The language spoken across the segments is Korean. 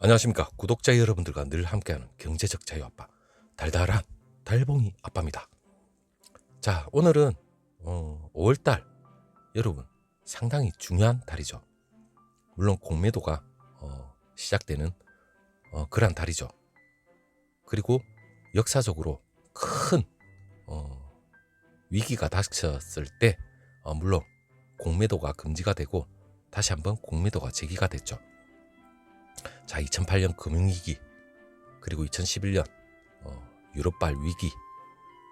안녕하십니까. 구독자 여러분들과 늘 함께하는 경제적 자유아빠 달달한 달봉이 아빠입니다. 자, 오늘은 5월달 여러분 상당히 중요한 달이죠. 물론 공매도가 시작되는 그런 달이죠. 그리고 역사적으로 큰 위기가 닥쳤을 때 물론 공매도가 금지가 되고 다시 한번 공매도가 제기가 됐죠. 자, 2008년 금융위기, 그리고 2011년 유럽발 위기,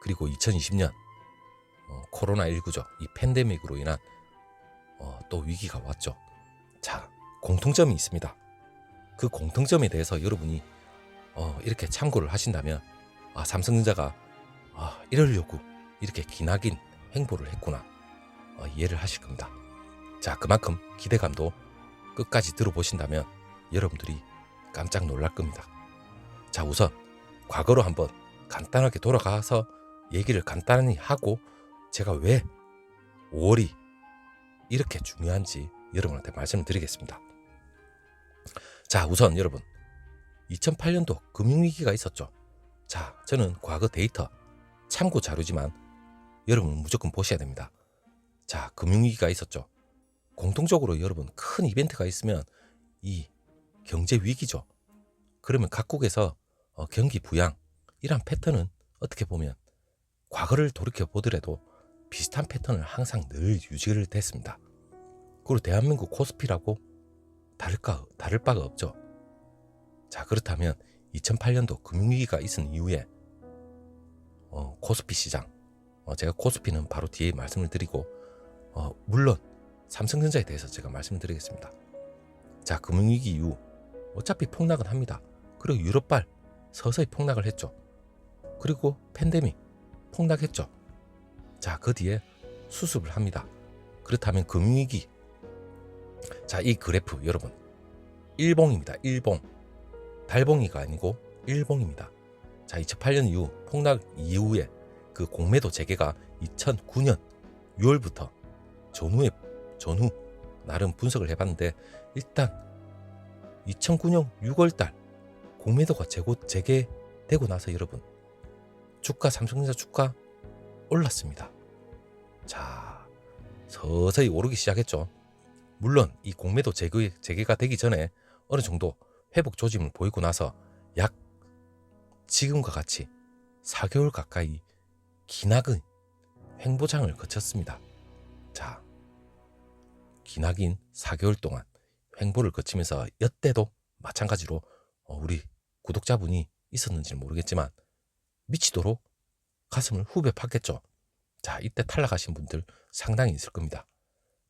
그리고 2020년 코로나19죠. 이 팬데믹으로 인한 또 위기가 왔죠. 자, 공통점이 있습니다. 그 공통점에 대해서 여러분이 이렇게 참고를 하신다면 삼성전자가 이러려고 이렇게 기나긴 행보를 했구나 이해를 하실 겁니다. 자, 그만큼 기대감도 끝까지 들어보신다면 여러분들이 깜짝 놀랄 겁니다. 자, 우선 과거로 한번 간단하게 돌아가서 얘기를 간단히 하고 제가 왜 5월이 이렇게 중요한지 여러분한테 말씀을 드리겠습니다. 자, 우선 여러분 2008년도 금융위기가 있었죠. 자, 저는 과거 데이터 참고 자료지만 여러분은 무조건 보셔야 됩니다. 자, 금융위기가 있었죠. 공통적으로 여러분 큰 이벤트가 있으면 이 경제 위기죠. 그러면 각국에서 경기 부양 이런 패턴은 어떻게 보면 과거를 돌이켜 보더라도 비슷한 패턴을 항상 늘 유지를 됐습니다. 그리고 대한민국 코스피라고 다를 바가 없죠. 자, 그렇다면 2008년도 금융위기가 있은 이후에 코스피 시장 제가 코스피는 바로 뒤에 말씀을 드리고 물론 삼성전자에 대해서 제가 말씀을 드리겠습니다. 자, 금융위기 이후 어차피 폭락은 합니다. 그리고 유럽발 서서히 폭락을 했죠. 그리고 팬데믹 폭락했죠. 자, 그 뒤에 수습을 합니다. 그렇다면 금융위기, 자, 이 그래프 여러분 일봉입니다. 일봉, 달봉이가 아니고 일봉입니다. 자, 2008년 이후 폭락 이후에 그 공매도 재개가 2009년 6월부터 전후 나름 분석을 해봤는데 일단 2009년 6월달 공매도가 재개되고 나서 여러분 삼성전자 주가 올랐습니다. 자, 서서히 오르기 시작했죠. 물론 이 공매도 재개가 되기 전에 어느 정도 회복 조짐을 보이고 나서 약 지금과 같이 4개월 가까이 기나긴 횡보장을 거쳤습니다. 자, 기나긴 4개월 동안 횡보를 거치면서 이때도 마찬가지로 우리 구독자분이 있었는지는 모르겠지만 미치도록 가슴을 후벼 팠겠죠. 자, 이때 탈락하신 분들 상당히 있을 겁니다.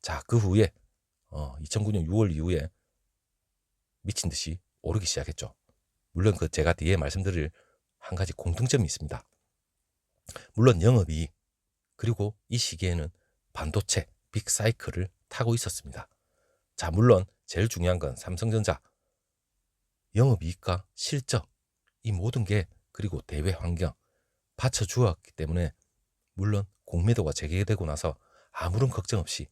자, 그 후에 2009년 6월 이후에 미친 듯이 오르기 시작했죠. 물론 그 제가 뒤에 말씀드릴 한 가지 공통점이 있습니다. 물론 영업이익, 그리고 이 시기에는 반도체 빅사이클을 타고 있었습니다. 자, 물론 제일 중요한 건 삼성전자 영업이익과 실적 이 모든 게 그리고 대외 환경 받쳐주었기 때문에 물론 공매도가 재개되고 나서 아무런 걱정 없이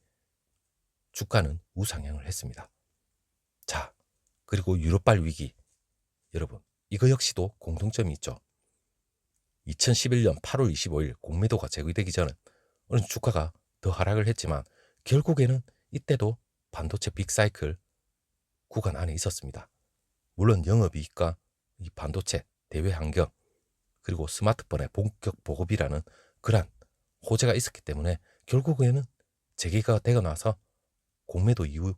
주가는 우상향을 했습니다. 자, 그리고 유럽발 위기 여러분 이거 역시도 공통점이 있죠. 2011년 8월 25일 공매도가 제기되기 전에 어느 주가가 더 하락을 했지만 결국에는 이때도 반도체 빅사이클 구간 안에 있었습니다. 물론 영업이익과 이 반도체 대외 환경 그리고 스마트폰의 본격 보급이라는 그러한 호재가 있었기 때문에 결국에는 재개가 되고 나서 공매도 이후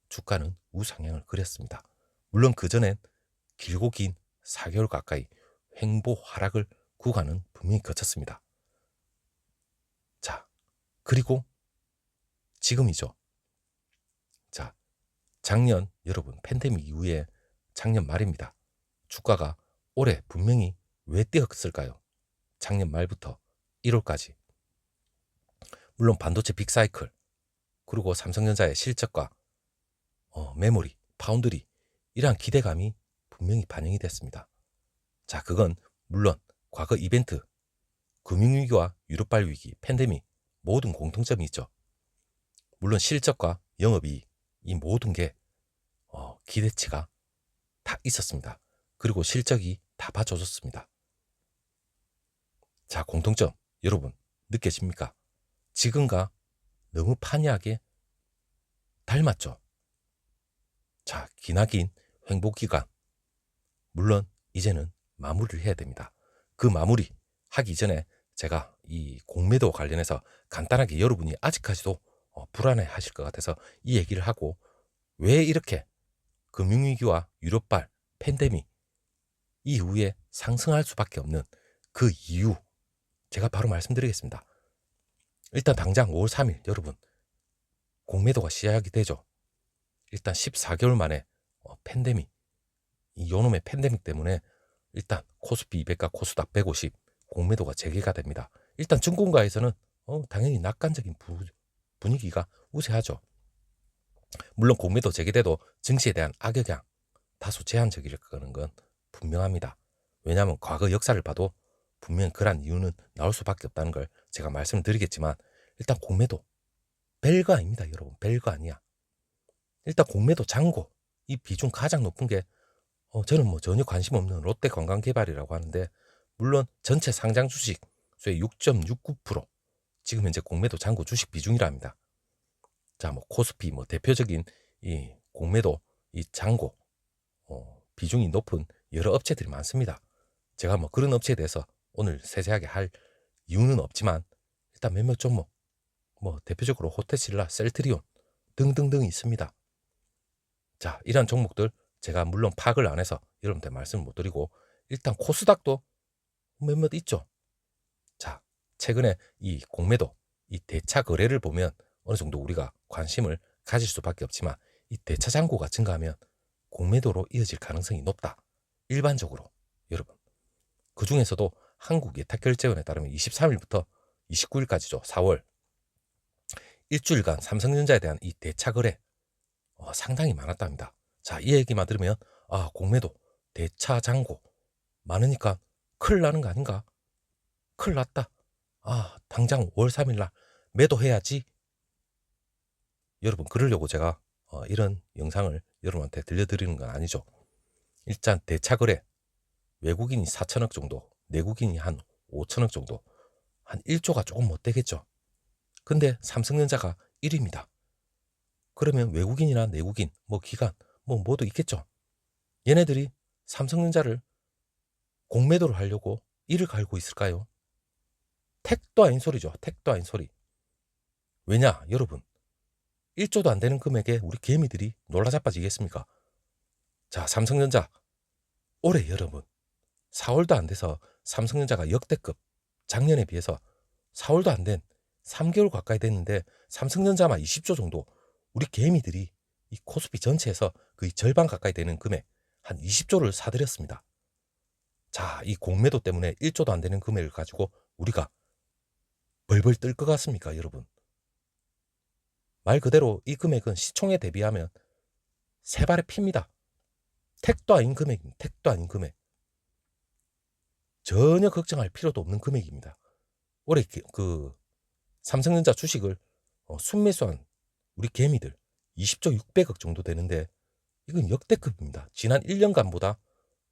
주가는 우상향을 그렸습니다. 물론 그전엔 길고 긴 4개월 가까이 횡보 하락을 구간은 분명히 거쳤습니다. 자, 그리고 지금이죠. 자, 작년 여러분 팬데믹 이후에 작년 말입니다. 주가가 올해 분명히 왜 뛰었을까요? 작년 말부터 1월까지. 물론 반도체 빅사이클 그리고 삼성전자의 실적과 메모리, 파운드리 이러한 기대감이 분명히 반영이 됐습니다. 자, 그건 물론 과거 이벤트, 금융위기와 유럽발 위기, 팬데믹 모든 공통점이 있죠. 물론 실적과 영업이익 이 모든 게 기대치가 다 있었습니다. 그리고 실적이 다 받쳐줬습니다. 자, 공통점 여러분 느껴집니까? 지금과 너무 판이하게 닮았죠? 자, 기나긴 횡보기간 물론 이제는 마무리를 해야 됩니다. 그 마무리 하기 전에 제가 이 공매도 관련해서 간단하게 여러분이 아직까지도 불안해 하실 것 같아서 이 얘기를 하고 왜 이렇게 금융위기와 유럽발 팬데믹 이후에 상승할 수밖에 없는 그 이유 제가 바로 말씀드리겠습니다. 일단 당장 5월 3일 여러분 공매도가 시작이 되죠. 일단 14개월 만에 팬데믹 이 요놈의 팬데믹 때문에 일단 코스피 200과 코스닥 150 공매도가 재개가 됩니다. 일단 증권가에서는 당연히 낙관적인 분위기가 우세하죠. 물론 공매도 재개돼도 증시에 대한 악영향 다소 제한적일 거는 건 분명합니다. 왜냐하면 과거 역사를 봐도 분명 그런 이유는 나올 수밖에 없다는 걸 제가 말씀을 드리겠지만 일단 공매도 별거 아닙니다. 여러분 별거 아니야. 일단 공매도 잔고 이 비중 가장 높은 게 저는 뭐 전혀 관심 없는 롯데관광개발이라고 하는데 물론 전체 상장 주식 수의 6.69% 지금 현재 공매도 잔고 주식 비중이라 합니다. 자, 뭐 코스피 뭐 대표적인 이 공매도 이 잔고 비중이 높은 여러 업체들이 많습니다. 제가 뭐 그런 업체에 대해서 오늘 세세하게 할 이유는 없지만 일단 몇몇 종목 뭐 대표적으로 호텔신라, 셀트리온 등등등 있습니다. 자, 이런 종목들 제가 물론 파악을 안 해서 여러분들 말씀을 못 드리고 일단 코스닥도 몇몇 있죠. 자, 최근에 이 공매도 이 대차 거래를 보면 어느 정도 우리가 관심을 가질 수밖에 없지만 이 대차 잔고가 증가하면 공매도로 이어질 가능성이 높다. 일반적으로 여러분 그 중에서도 한국예탁결제원에 따르면 23일부터 29일까지죠. 4월 일주일간 삼성전자에 대한 이 대차 거래 상당히 많았답니다. 자, 이 얘기만 들으면 공매도 대차 잔고 많으니까 큰일 나는 거 아닌가? 큰일 났다. 당장 5월 3일 날 매도해야지. 여러분 그러려고 제가 이런 영상을 여러분한테 들려드리는 건 아니죠. 일단 대차 거래 외국인이 4천억 정도, 내국인이 한 5천억 정도, 한 1조가 조금 못 되겠죠. 근데 삼성전자가 1위입니다. 그러면 외국인이나 내국인, 뭐 기관, 뭐 모두 있겠죠. 얘네들이 삼성전자를 공매도를 하려고 이를 갈고 있을까요? 택도 아닌 소리죠. 택도 아닌 소리. 왜냐, 여러분. 1조도 안 되는 금액에 우리 개미들이 놀라 자빠지겠습니까? 자, 삼성전자. 올해 여러분. 4월도 안 돼서 삼성전자가 역대급 작년에 비해서 4월도 안 된 3개월 가까이 됐는데 삼성전자만 20조 정도 우리 개미들이 이 코스피 전체에서 거의 절반 가까이 되는 금액 한 20조를 사들였습니다. 자, 이 공매도 때문에 1조도 안 되는 금액을 가지고 우리가 벌벌 뜰 것 같습니까, 여러분? 말 그대로 이 금액은 시총에 대비하면 세 발의 피입니다. 택도 아닌 금액입니다. 택도 아닌 금액. 전혀 걱정할 필요도 없는 금액입니다. 올해 그 삼성전자 주식을 순매수한 우리 개미들 20조 600억 정도 되는데 이건 역대급입니다. 지난 1년간보다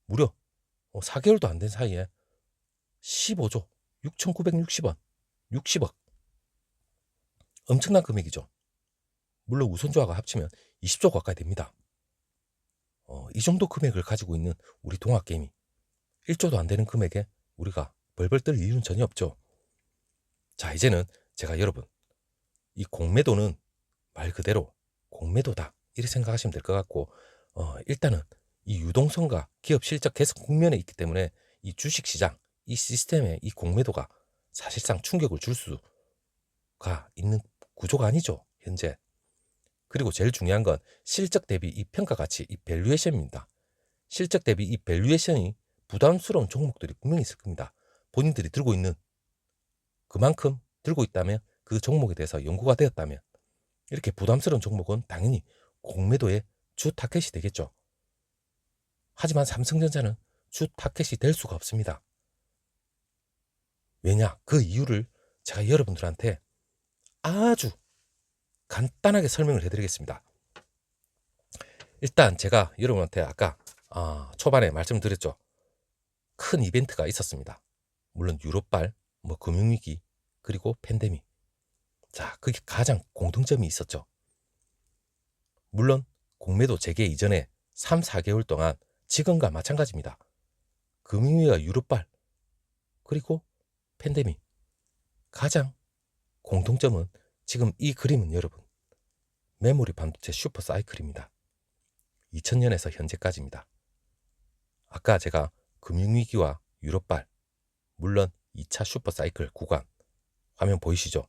무려 4개월도 안 된 사이에 15조 6,960원 60억 엄청난 금액이죠. 물론 우선주하고 합치면 20조 가까이 됩니다. 이 정도 금액을 가지고 있는 우리 동학개미 1조도 안 되는 금액에 우리가 벌벌 떨 이유는 전혀 없죠. 자, 이제는 제가 여러분 이 공매도는 말 그대로 공매도다 이렇게 생각하시면 될 것 같고 일단은 이 유동성과 기업 실적 개선 국면에 있기 때문에 이 주식시장 이 시스템에 이 공매도가 사실상 충격을 줄 수가 있는 구조가 아니죠 현재. 그리고 제일 중요한 건 실적 대비 이 평가 가치 이 밸류에이션입니다. 실적 대비 이 밸류에이션이 부담스러운 종목들이 분명히 있을 겁니다. 본인들이 들고 있는 그만큼 들고 있다면 그 종목에 대해서 연구가 되었다면 이렇게 부담스러운 종목은 당연히 공매도의 주 타켓이 되겠죠. 하지만 삼성전자는 주 타켓이 될 수가 없습니다. 왜냐? 그 이유를 제가 여러분들한테 아주 간단하게 설명을 해드리겠습니다. 일단 제가 여러분한테 아까 초반에 말씀드렸죠. 큰 이벤트가 있었습니다. 물론 유럽발, 금융위기, 그리고 팬데믹. 자, 그게 가장 공통점이 있었죠. 물론 공매도 재개 이전에 3, 4개월 동안 지금과 마찬가지입니다. 금융위기와 유럽발, 그리고 팬데믹. 가장 공통점은 지금 이 그림은 여러분, 메모리 반도체 슈퍼 사이클입니다. 2000년에서 현재까지입니다. 아까 제가 금융위기와 유럽발, 물론 2차 슈퍼 사이클 구간, 화면 보이시죠?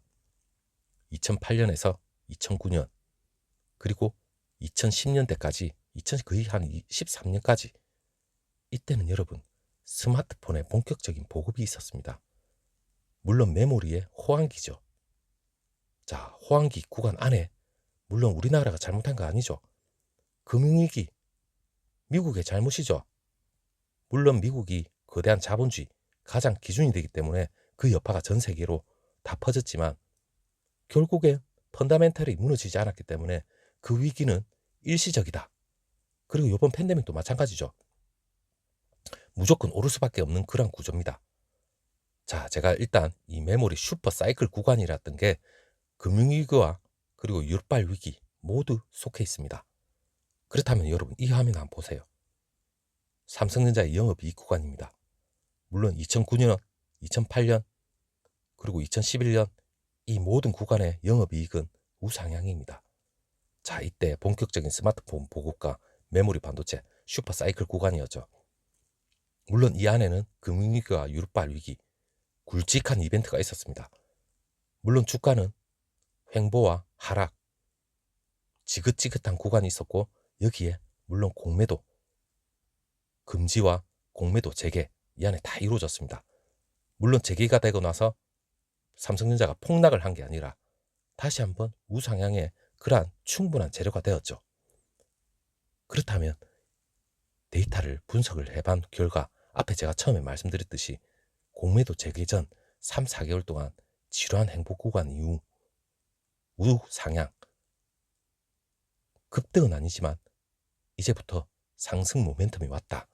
2008년에서 2009년, 그리고 2010년대까지, 거의 한 13년까지, 이때는 여러분, 스마트폰의 본격적인 보급이 있었습니다. 물론 메모리의 호황기죠. 자, 호황기 구간 안에, 물론 우리나라가 잘못한 거 아니죠. 금융위기, 미국의 잘못이죠. 물론 미국이 거대한 자본주의, 가장 기준이 되기 때문에 그 여파가 전 세계로 다 퍼졌지만 결국엔 펀더멘털이 무너지지 않았기 때문에 그 위기는 일시적이다. 그리고 이번 팬데믹도 마찬가지죠. 무조건 오를 수밖에 없는 그런 구조입니다. 자, 제가 일단 이 메모리 슈퍼 사이클 구간이랐던 게 금융위기와 그리고 유럽발 위기 모두 속해 있습니다. 그렇다면 여러분 이 화면 한번 보세요. 삼성전자의 영업이익 구간입니다. 물론 2009년, 2008년, 그리고 2011년 이 모든 구간의 영업이익은 우상향입니다. 자, 이때 본격적인 스마트폰 보급과 메모리 반도체 슈퍼 사이클 구간이었죠. 물론 이 안에는 금융위기와 유럽발 위기, 굵직한 이벤트가 있었습니다. 물론 주가는 횡보와 하락, 지긋지긋한 구간이 있었고 여기에 물론 공매도, 금지와 공매도 재개 이 안에 다 이루어졌습니다. 물론 재개가 되고 나서 삼성전자가 폭락을 한 게 아니라 다시 한번 우상향의 그러한 충분한 재료가 되었죠. 그렇다면 데이터를 분석을 해본 결과 앞에 제가 처음에 말씀드렸듯이 공매도 재개 전 3, 4개월 동안 지루한 행보 구간 이후 우상향, 급등은 아니지만 이제부터 상승 모멘텀이 왔다.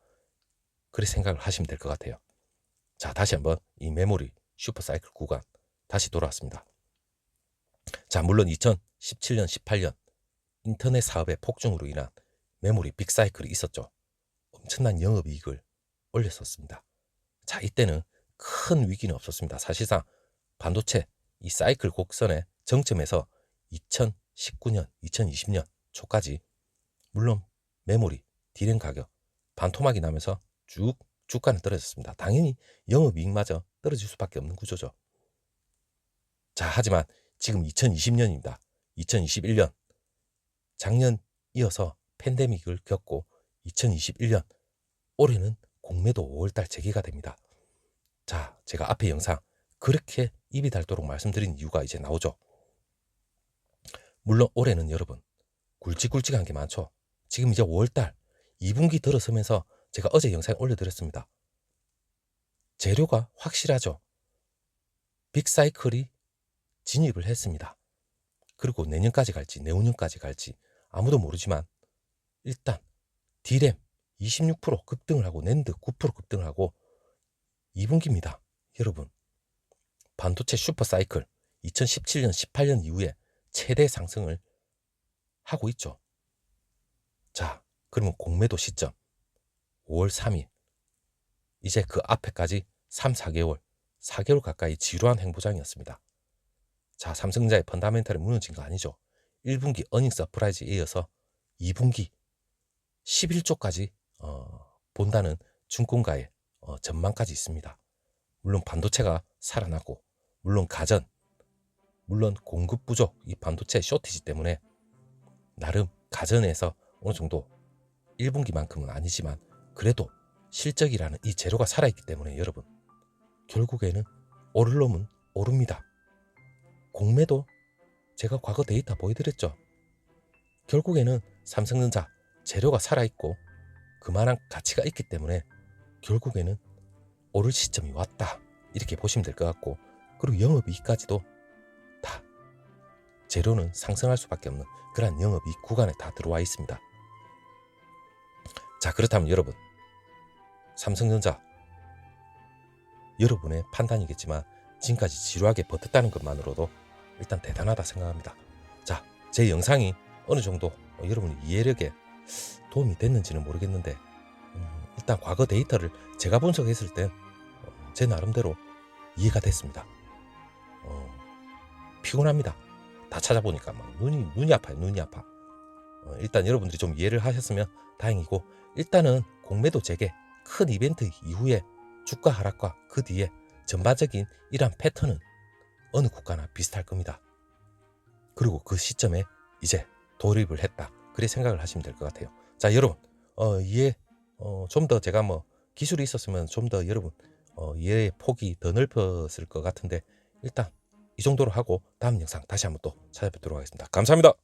그렇게 생각을 하시면 될 것 같아요. 자, 다시 한번 이 메모리 슈퍼사이클 구간 다시 돌아왔습니다. 자, 물론 2017년, 18년 인터넷 사업의 폭증으로 인한 메모리 빅사이클이 있었죠. 엄청난 영업이익을 올렸었습니다. 자, 이때는 큰 위기는 없었습니다. 사실상 반도체 이 사이클 곡선의 정점에서 2019년, 2020년 초까지 물론 메모리, 디램 가격 반토막이 나면서 쭉 주가는 떨어졌습니다. 당연히 영업이익마저 떨어질 수밖에 없는 구조죠. 자, 하지만 지금 2020년입니다. 2021년 작년 이어서 팬데믹을 겪고 2021년 올해는 공매도 5월달 재개가 됩니다. 자, 제가 앞에 영상 그렇게 입이 닳도록 말씀드린 이유가 이제 나오죠. 물론 올해는 여러분 굵직굵직한 게 많죠. 지금 이제 5월달 2분기 들어서면서 제가 어제 영상 올려드렸습니다. 재료가 확실하죠. 빅사이클이 진입을 했습니다. 그리고 내년까지 갈지 내후년까지 갈지 아무도 모르지만 일단 디램 26% 급등을 하고 낸드 9% 급등을 하고 2분기입니다. 여러분 반도체 슈퍼사이클 2017년 18년 이후에 최대 상승을 하고 있죠. 자, 그러면 공매도 시점 5월 3일 이제 그 앞에까지 3, 4개월 가까이 지루한 행보장이었습니다. 자, 삼성전자의 펀다멘탈이 무너진 거 아니죠. 1분기 어닝 서프라이즈에 이어서 2분기 11조까지 본다는 증권가의 전망까지 있습니다. 물론 반도체가 살아나고 물론 가전, 물론 공급 부족, 이 반도체 쇼티지 때문에 나름 가전에서 어느 정도 1분기만큼은 아니지만 그래도 실적이라는 이 재료가 살아있기 때문에 여러분 결국에는 오를 놈은 오릅니다. 공매도 제가 과거 데이터 보여드렸죠. 결국에는 삼성전자 재료가 살아있고 그만한 가치가 있기 때문에 결국에는 오를 시점이 왔다 이렇게 보시면 될 것 같고 그리고 영업이익까지도 다 재료는 상승할 수밖에 없는 그러한 영업이익 구간에 다 들어와 있습니다. 자, 그렇다면 여러분, 삼성전자, 여러분의 판단이겠지만 지금까지 지루하게 버텼다는 것만으로도 일단 대단하다 생각합니다. 자, 제 영상이 어느 정도 여러분 이해력에 도움이 됐는지는 모르겠는데 일단 과거 데이터를 제가 분석했을 때 제 나름대로 이해가 됐습니다. 피곤합니다. 다 찾아보니까 막 눈이 아파요. 눈이 아파. 일단 여러분들이 좀 이해를 하셨으면 다행이고, 일단은 공매도 재개 큰 이벤트 이후에 주가 하락과 그 뒤에 전반적인 이러한 패턴은 어느 국가나 비슷할 겁니다. 그리고 그 시점에 이제 돌입을 했다, 그래 생각을 하시면 될 것 같아요. 자, 여러분 이해 좀 더 제가 뭐 기술이 있었으면 좀 더 여러분 이해의 폭이 더 넓었을 것 같은데, 일단 이 정도로 하고 다음 영상 다시 한번 또 찾아뵙도록 하겠습니다. 감사합니다.